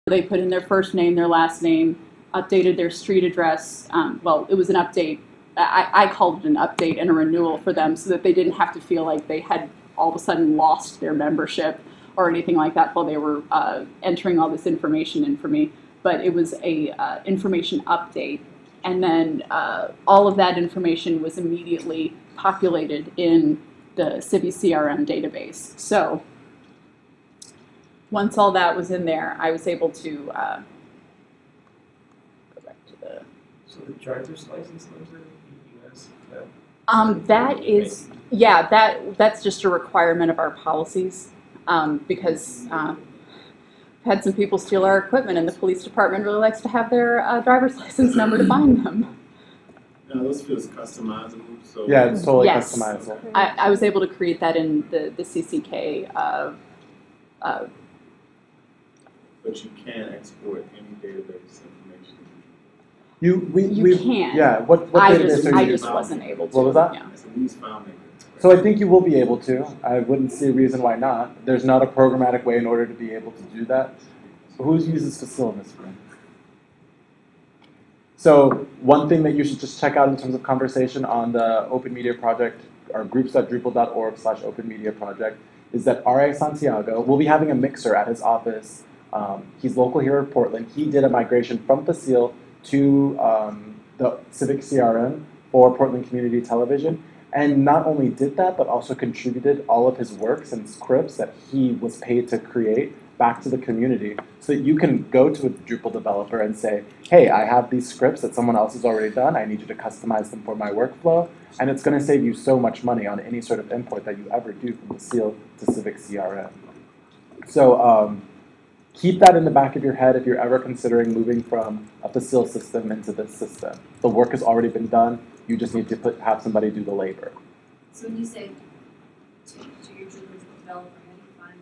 They put in their first name, their last name, updated their street address. Well, it was an update. I called it an update and a renewal for them so that they didn't have to feel like they had all of a sudden lost their membership or anything like that while they were entering all this information in for me. But it was a information update. And then all of that information was immediately populated in the Civi CRM database. So once all that was in there, I was able to go back to the... So the driver's license number in the US? That is, yeah, that's just a requirement of our policies because I've had some people steal our equipment and the police department really likes to have their driver's license number to find them. No, those feels customizable. So Yeah, it's totally Yes. customizable. I was able to create that in the CCK. but you can export any database information. You can. Yeah, what I database are you I using? just wasn't able to. What was that? Yeah. So these file makers. So I think you will be able to. I wouldn't see a reason why not. There's not a programmatic way in order to be able to do that. So who uses Facil in this room? So one thing that you should just check out in terms of conversation on the Open Media Project, or groups.drupal.org/Open Media Project, is that R.A. Santiago will be having a mixer at his office. He's local here in Portland. He did a migration from Facil to the Civic CRM for Portland Community Television. And not only did that, but also contributed all of his works and scripts that he was paid to create back to the community so that you can go to a Drupal developer and say, hey, I have these scripts that someone else has already done. I need you to customize them for my workflow. And it's going to save you so much money on any sort of import that you ever do from Facil to Civic CRM. So keep that in the back of your head if you're ever considering moving from a Facil system into this system. The work has already been done. You just need to have somebody do the labor. So when you say to your Drupal developer, how do you find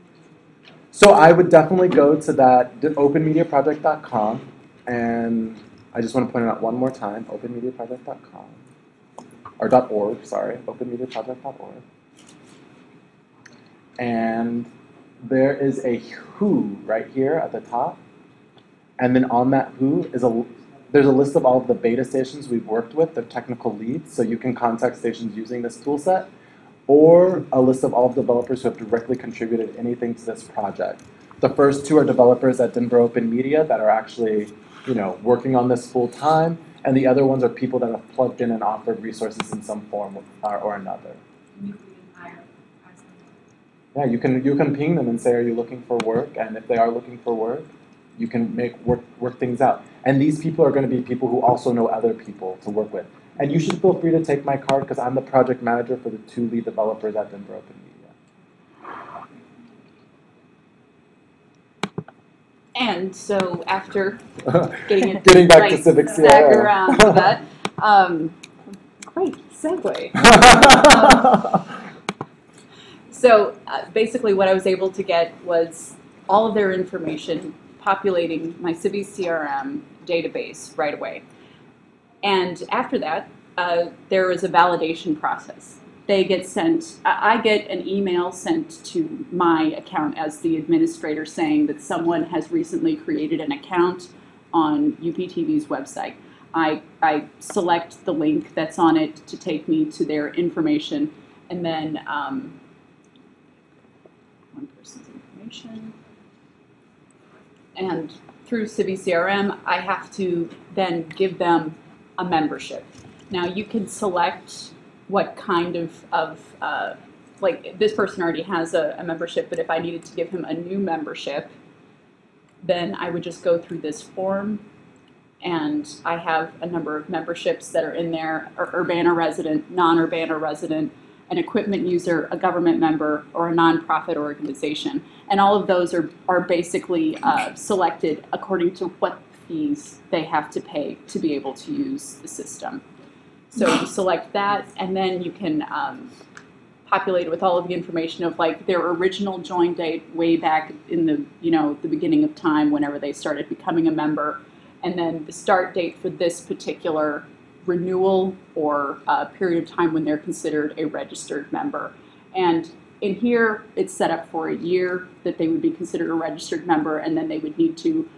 the So I would definitely go to that openmediaproject.com, and I just want to point it out one more time, openmediaproject.com, or .org, sorry, openmediaproject.org. And there is a who right here at the top, and then on that who is there's a list of all of the beta stations we've worked with, the technical leads, so you can contact stations using this tool set, or a list of all of the developers who have directly contributed anything to this project. The first two are developers at Denver Open Media that are actually, working on this full time, and the other ones are people that have plugged in and offered resources in some form or another. you can hire Yeah, you can ping them and say, are you looking for work? And if they are looking for work, you can work things out. And these people are going to be people who also know other people to work with. And you should feel free to take my card because I'm the project manager for the 2 lead developers at Denver Open Media. And so after getting back right to Civic CRM. back around to that, great segue. So basically what I was able to get was all of their information populating my Civi CRM database right away. And after that, there is a validation process. They get sent, I get an email sent to my account as the administrator saying that someone has recently created an account on UPTV's website. I select the link that's on it to take me to their information, and then one person's information. And through Civi CRM, I have to then give them a membership. Now you can select what kind of like this person already has a membership, but if I needed to give him a new membership, then I would just go through this form, and I have a number of memberships that are in there: Urbana resident, non-Urbana resident, an equipment user, a government member, or a nonprofit organization. And all of those are basically selected according to what fees they have to pay to be able to use the system. So you select that, and then you can populate it with all of the information of like their original join date way back in the the beginning of time, whenever they started becoming a member, and then the start date for this particular renewal or period of time when they're considered a registered member. And in here, it's set up for a year that they would be considered a registered member, and then they would need to